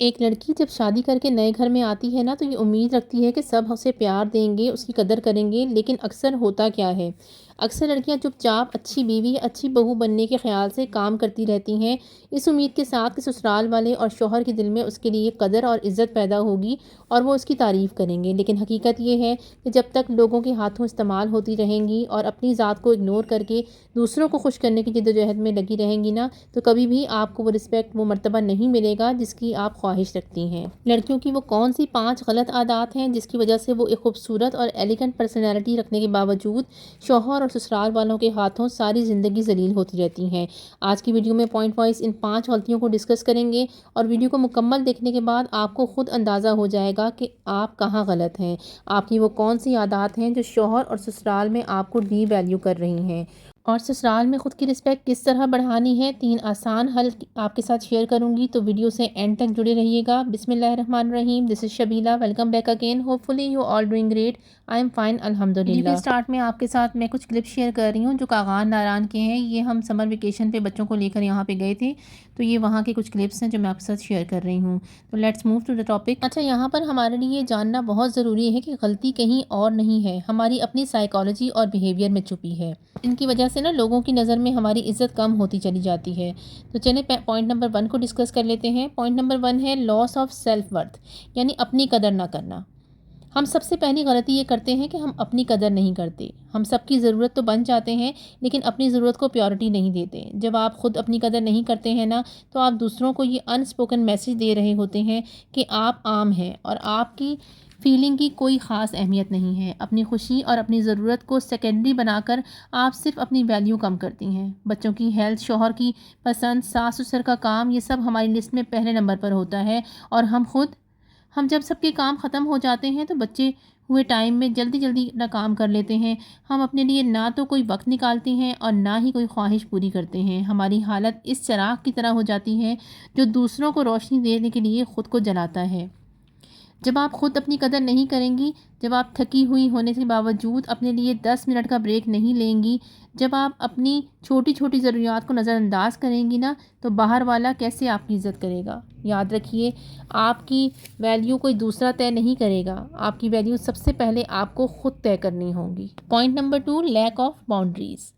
ایک لڑکی جب شادی کر کے نئے گھر میں آتی ہے نا تو یہ امید رکھتی ہے کہ سب اسے پیار دیں گے، اس کی قدر کریں گے، لیکن اکثر ہوتا کیا ہے؟ اکثر لڑکیاں چپ چاپ اچھی بیوی، اچھی بہو بننے کے خیال سے کام کرتی رہتی ہیں، اس امید کے ساتھ کہ سسرال والے اور شوہر کے دل میں اس کے لیے قدر اور عزت پیدا ہوگی اور وہ اس کی تعریف کریں گے۔ لیکن حقیقت یہ ہے کہ جب تک لوگوں کے ہاتھوں استعمال ہوتی رہیں گی اور اپنی ذات کو اگنور کر کے دوسروں کو خوش کرنے کی جدوجہد میں لگی رہیں گی نا، تو کبھی بھی آپ کو وہ رسپیکٹ، وہ مرتبہ نہیں ملے گا جس کی آپ خواہش رکھتی ہیں۔ لڑکیوں کی وہ کون سی 5 غلط عادات ہیں جس کی وجہ سے وہ ایک خوبصورت اور ایلیگنٹ پرسنالٹی رکھنے کے باوجود شوہر اور سسرال والوں کے ہاتھوں ساری زندگی ذلیل ہوتی رہتی ہیں؟ آج کی ویڈیو میں پوائنٹ وائز ان 5 غلطیوں کو ڈسکس کریں گے اور ویڈیو کو مکمل دیکھنے کے بعد آپ کو خود اندازہ ہو جائے گا کہ آپ کہاں غلط ہیں، آپ کی وہ کون سی عادات ہیں جو شوہر اور سسرال میں آپ کو ڈی ویلیو کر رہی ہیں، اور سسرال میں خود کی رسپیکٹ کس طرح بڑھانی ہے۔ 3 آسان حل آپ کے ساتھ شیئر کروں گی، تو ویڈیو سے اینڈ تک جڑے رہیے گا۔ بسم اللہ الرحمن الرحیم، this is Shabila, welcome back again, hopefully you all doing great, I am fine الحمدللہ۔ ویڈیو کے اسٹارٹ میں آپ کے ساتھ میں کچھ کلپ شیئر کر رہی ہوں جو کاغان ناران کے ہیں۔ یہ ہم سمر ویکیشن پہ بچوں کو لے کر یہاں پہ گئے تھے، تو یہ وہاں کے کچھ کلپس ہیں جو میں آپ کے ساتھ شیئر کر رہی ہوں۔ تو let's move to the topic. اچھا، یہاں پر ہمارے لیے جاننا بہت ضروری ہے کہ غلطی کہیں اور نہیں ہے، ہماری اپنی سائیکالوجی اور بیہیویئر میں چھپی ہے۔ ان کی وجہ سے نا لوگوں کی نظر میں ہماری عزت کم ہوتی چلی جاتی ہے۔ تو چلیں پوائنٹ نمبر 1 کو ڈسکس کر لیتے ہیں۔ پوائنٹ نمبر 1 ہے لاس آف سیلف ورتھ، یعنی اپنی قدر نہ کرنا۔ ہم سب سے پہلی غلطی یہ کرتے ہیں کہ ہم اپنی قدر نہیں کرتے۔ ہم سب کی ضرورت تو بن جاتے ہیں لیکن اپنی ضرورت کو پیورٹی نہیں دیتے۔ جب آپ خود اپنی قدر نہیں کرتے ہیں نا، تو آپ دوسروں کو یہ انسپوکن میسج دے رہے ہوتے ہیں کہ آپ عام ہیں اور آپ کی فیلنگ کی کوئی خاص اہمیت نہیں ہے۔ اپنی خوشی اور اپنی ضرورت کو سیکنڈری بنا کر آپ صرف اپنی ویلیو کم کرتی ہیں۔ بچوں کی ہیلتھ، شوہر کی پسند، ساس سسر کا کام، یہ سب ہماری لسٹ میں پہلے نمبر پر ہوتا ہے، اور ہم جب سب کے کام ختم ہو جاتے ہیں تو بچے ہوئے ٹائم میں جلدی اپنا کام کر لیتے ہیں۔ ہم اپنے لیے نہ تو کوئی وقت نکالتے ہیں اور نہ ہی کوئی خواہش پوری کرتے ہیں۔ ہماری حالت اس چراغ کی طرح ہو جاتی ہے جو دوسروں کو روشنی دینے کے لیے خود کو جلاتا ہے۔ جب آپ خود اپنی قدر نہیں کریں گی، جب آپ تھکی ہوئی ہونے کے باوجود اپنے لیے 10 منٹ کا بریک نہیں لیں گی، جب آپ اپنی چھوٹی چھوٹی ضروریات کو نظر انداز کریں گی نا، تو باہر والا کیسے آپ کی عزت کرے گا؟ یاد رکھیے، آپ کی ویلیو کوئی دوسرا طے نہیں کرے گا، آپ کی ویلیو سب سے پہلے آپ کو خود طے کرنی ہوگی۔ Point number 2، lack of boundaries.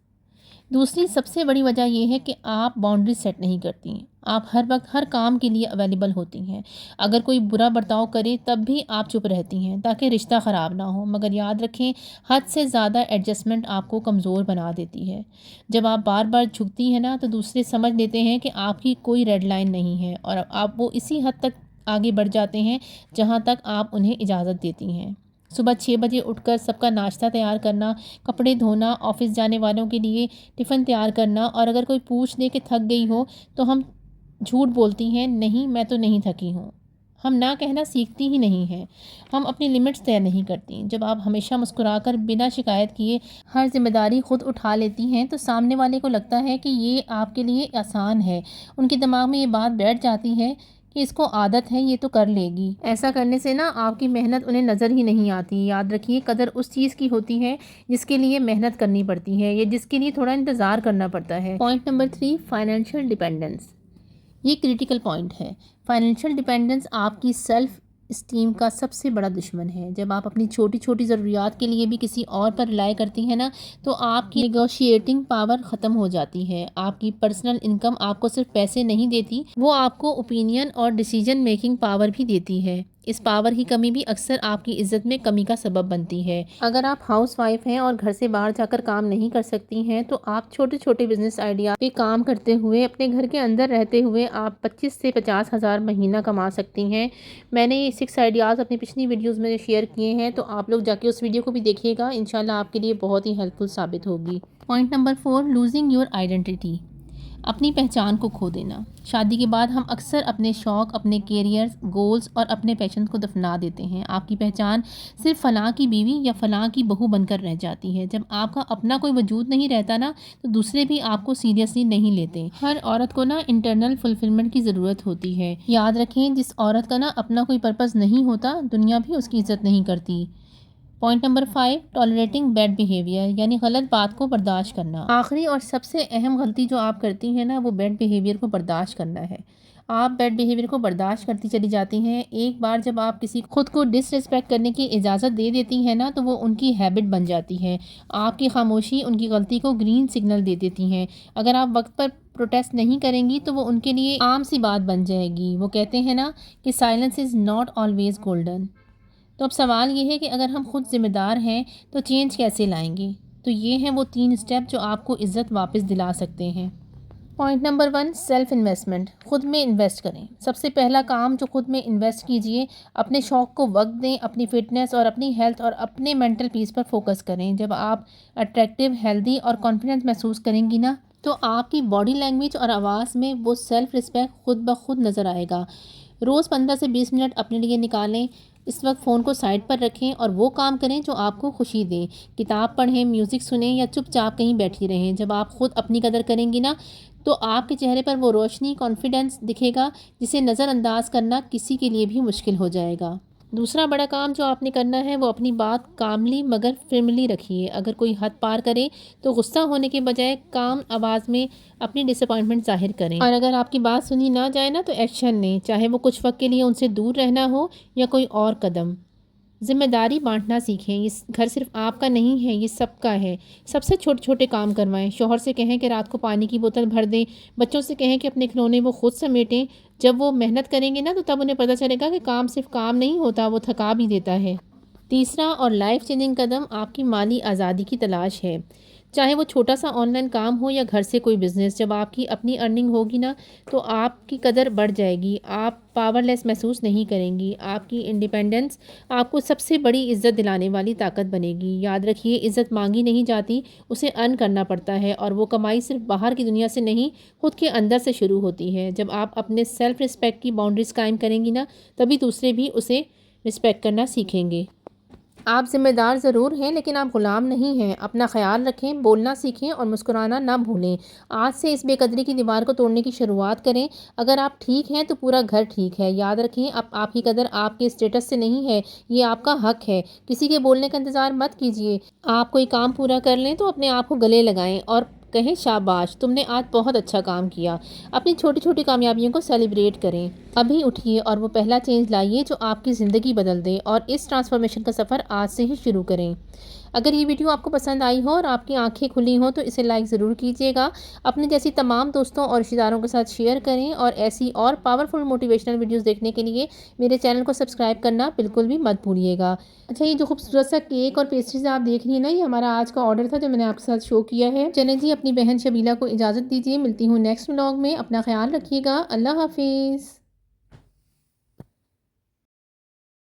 دوسری سب سے بڑی وجہ یہ ہے کہ آپ باؤنڈریز سیٹ نہیں کرتی ہیں۔ آپ ہر وقت ہر کام کے لیے اویلیبل ہوتی ہیں۔ اگر کوئی برا برتاؤ کرے تب بھی آپ چپ رہتی ہیں تاکہ رشتہ خراب نہ ہو، مگر یاد رکھیں حد سے زیادہ ایڈجسٹمنٹ آپ کو کمزور بنا دیتی ہے۔ جب آپ بار بار جھکتی ہیں نا، تو دوسرے سمجھ لیتے ہیں کہ آپ کی کوئی ریڈ لائن نہیں ہے، اور آپ وہ اسی حد تک آگے بڑھ جاتے ہیں جہاں تک آپ انہیں اجازت دیتی ہیں۔ صبح 6 بجے اٹھ کر سب کا ناشتہ تیار کرنا، کپڑے دھونا، آفس جانے والوں کے لیے ٹفن تیار کرنا، اور اگر کوئی پوچھ دے کہ تھک گئی ہو تو ہم جھوٹ بولتی ہیں، نہیں میں تو نہیں تھکی ہوں۔ ہم نہ کہنا سیکھتی ہی نہیں ہیں، ہم اپنی لمٹس طے نہیں کرتی۔ جب آپ ہمیشہ مسکرا کر بنا شکایت کیے ہر ذمہ داری خود اٹھا لیتی ہیں تو سامنے والے کو لگتا ہے کہ یہ آپ کے لیے آسان ہے۔ ان کے دماغ میں یہ بات بیٹھ جاتی ہے کہ اس کو عادت ہے، یہ تو کر لے گی۔ ایسا کرنے سے نا آپ کی محنت انہیں نظر ہی نہیں آتی۔ یاد رکھیے، قدر اس چیز کی ہوتی ہے جس کے لیے محنت کرنی پڑتی ہے یا جس کے لیے تھوڑا انتظار کرنا پڑتا ہے۔ Point number 3، financial dependence. یہ کریٹیکل پوائنٹ ہے۔ فائنینشیل ڈیپینڈنس آپ کی سیلف اسٹیم کا سب سے بڑا دشمن ہے۔ جب آپ اپنی چھوٹی چھوٹی ضروریات کے لیے بھی کسی اور پر ریلائی کرتی ہیں نا، تو آپ کی نیگوشیٹنگ پاور ختم ہو جاتی ہے۔ آپ کی پرسنل انکم آپ کو صرف پیسے نہیں دیتی، وہ آپ کو اوپینین اور ڈیسیجن میکنگ پاور بھی دیتی ہے۔ اس پاور کی کمی بھی اکثر آپ کی عزت میں کمی کا سبب بنتی ہے۔ اگر آپ ہاؤس وائف ہیں اور گھر سے باہر جا کر کام نہیں کر سکتی ہیں، تو آپ چھوٹے چھوٹے بزنس آئیڈیا پہ کام کرتے ہوئے اپنے گھر کے اندر رہتے ہوئے آپ 25 سے 50 ہزار مہینہ کما سکتی ہیں۔ میں نے یہ 6 آئیڈیاز اپنی پچھلی ویڈیوز میں شیئر کیے ہیں، تو آپ لوگ جا کے اس ویڈیو کو بھی دیکھیے گا، انشاءاللہ آپ کے لیے بہت ہی ہیلپ فل ثابت ہوگی۔ Point number 4، losing your identity. اپنی پہچان کو کھو دینا۔ شادی کے بعد ہم اکثر اپنے شوق، اپنے کیریئر گولز اور اپنے پیشنز کو دفنا دیتے ہیں۔ آپ کی پہچان صرف فلاں کی بیوی یا فلاں کی بہو بن کر رہ جاتی ہے۔ جب آپ کا اپنا کوئی وجود نہیں رہتا نا، تو دوسرے بھی آپ کو سیریسلی نہیں لیتے۔ ہر عورت کو نا انٹرنل فلفلمنٹ کی ضرورت ہوتی ہے۔ یاد رکھیں، جس عورت کا نا اپنا کوئی پرپز نہیں ہوتا، دنیا بھی اس کی عزت نہیں کرتی۔ پوائنٹ نمبر 5، ٹالریٹنگ بیڈ بیہیویئر، یعنی غلط بات کو برداشت کرنا۔ آخری اور سب سے اہم غلطی جو آپ کرتی ہیں نا، وہ بیڈ بیہیویئر کو برداشت کرنا ہے۔ آپ بیڈ بیہیویئر کو برداشت کرتی چلی جاتی ہیں۔ ایک بار جب آپ کسی خود کو ڈس ریسپیکٹ کرنے کی اجازت دے دیتی ہیں نا، تو وہ ان کی ہیبٹ بن جاتی ہے۔ آپ کی خاموشی ان کی غلطی کو گرین سگنل دے دیتی ہیں۔ اگر آپ وقت پر پروٹیسٹ نہیں کریں گی تو وہ ان کے لیے عام سی بات بن جائے گی۔ وہ کہتے ہیں نا کہ silence is not always golden. تو اب سوال یہ ہے کہ اگر ہم خود ذمہ دار ہیں تو چینج کیسے لائیں گے؟ تو یہ ہیں وہ 3 اسٹیپ جو آپ کو عزت واپس دلا سکتے ہیں۔ Point number 1، self investment. خود میں انویسٹ کریں۔ سب سے پہلا کام جو خود میں انویسٹ کیجئے، اپنے شوق کو وقت دیں، اپنی فٹنس اور اپنی ہیلتھ اور اپنے مینٹل پیس پر فوکس کریں۔ جب آپ اٹریکٹیو، ہیلدی اور کانفیڈنٹ محسوس کریں گی نا، تو آپ کی باڈی لینگویج اور آواز میں وہ سیلف رسپیکٹ خود بخود نظر آئے گا۔ روز 15 سے 20 منٹ اپنے لیے نکالیں۔ اس وقت فون کو سائڈ پر رکھیں اور وہ کام کریں جو آپ کو خوشی دیں۔ کتاب پڑھیں، میوزک سنیں یا چپ چاپ کہیں بیٹھی رہیں۔ جب آپ خود اپنی قدر کریں گی نا، تو آپ کے چہرے پر وہ روشنی، کانفیڈنس دکھے گا جسے نظر انداز کرنا کسی کے لیے بھی مشکل ہو جائے گا۔ دوسرا بڑا کام جو آپ نے کرنا ہے وہ اپنی بات کاملی مگر فرملی رکھیے۔ اگر کوئی حد پار کرے تو غصہ ہونے کے بجائے کام آواز میں اپنی ڈس اپوائنٹمنٹ ظاہر کریں، اور اگر آپ کی بات سنی نہ جائے نا تو ایکشن لیں، چاہے وہ کچھ وقت کے لیے ان سے دور رہنا ہو یا کوئی اور قدم۔ ذمہ داری بانٹنا سیکھیں۔ یہ گھر صرف آپ کا نہیں ہے، یہ سب کا ہے۔ سب سے چھوٹے چھوٹے کام کروائیں۔ شوہر سے کہیں کہ رات کو پانی کی بوتل بھر دیں۔ بچوں سے کہیں کہ اپنے کھلونے وہ خود سمیٹیں۔ جب وہ محنت کریں گے نا تو تب انہیں پتہ چلے گا کہ کام صرف کام نہیں ہوتا، وہ تھکا بھی دیتا ہے۔ تیسرا اور لائف چینجنگ قدم آپ کی مالی آزادی کی تلاش ہے۔ چاہے وہ چھوٹا سا آن لائن کام ہو یا گھر سے کوئی بزنس، جب آپ کی اپنی ارننگ ہوگی نا تو آپ کی قدر بڑھ جائے گی۔ آپ پاور لیس محسوس نہیں کریں گی۔ آپ کی انڈیپینڈنس آپ کو سب سے بڑی عزت دلانے والی طاقت بنے گی۔ یاد رکھیے، عزت مانگی نہیں جاتی، اسے ارن کرنا پڑتا ہے، اور وہ کمائی صرف باہر کی دنیا سے نہیں، خود کے اندر سے شروع ہوتی ہے۔ جب آپ اپنے سیلف رسپیکٹ کی باؤنڈریز قائم کریں گی نا، تبھی دوسرے بھی اسے رسپیکٹ کرنا سیکھیں گے۔ آپ ذمہ دار ضرور ہیں لیکن آپ غلام نہیں ہیں۔ اپنا خیال رکھیں، بولنا سیکھیں اور مسکرانا نہ بھولیں۔ آج سے اس بے قدری کی دیوار کو توڑنے کی شروعات کریں۔ اگر آپ ٹھیک ہیں تو پورا گھر ٹھیک ہے۔ یاد رکھیں، آپ کی قدر آپ کے اسٹیٹس سے نہیں ہے، یہ آپ کا حق ہے۔ کسی کے بولنے کا انتظار مت کیجیے۔ آپ کوئی کام پورا کر لیں تو اپنے آپ کو گلے لگائیں اور کہیں شاباش، تم نے آج بہت اچھا کام کیا۔ اپنی چھوٹی چھوٹی کامیابیوں کو سیلیبریٹ کریں۔ ابھی اٹھیے اور وہ پہلا چینج لائیے جو آپ کی زندگی بدل دے، اور اس ٹرانسفارمیشن کا سفر آج سے ہی شروع کریں۔ اگر یہ ویڈیو آپ کو پسند آئی ہو اور آپ کی آنکھیں کھلی ہوں تو اسے لائک ضرور کیجیے گا۔ اپنے جیسی تمام دوستوں اور رشتہ داروں کے ساتھ شیئر کریں، اور ایسی اور پاورفل موٹیویشنل ویڈیوز دیکھنے کے لیے میرے چینل کو سبسکرائب کرنا بالکل بھی مت بھولیے گا۔ اچھا، یہ جو خوبصورت سا کیک اور پیسٹریز آپ دیکھ رہی ہیں نا، یہ ہمارا آج کا آرڈر تھا جو میں نے آپ کے ساتھ شو کیا ہے۔ چلیں جی، اپنی بہن شبیلہ کو اجازت دیجیے، ملتی ہوں نیکسٹ ولاگ میں۔ اپنا خیال رکھیے گا۔ اللہ حافظ۔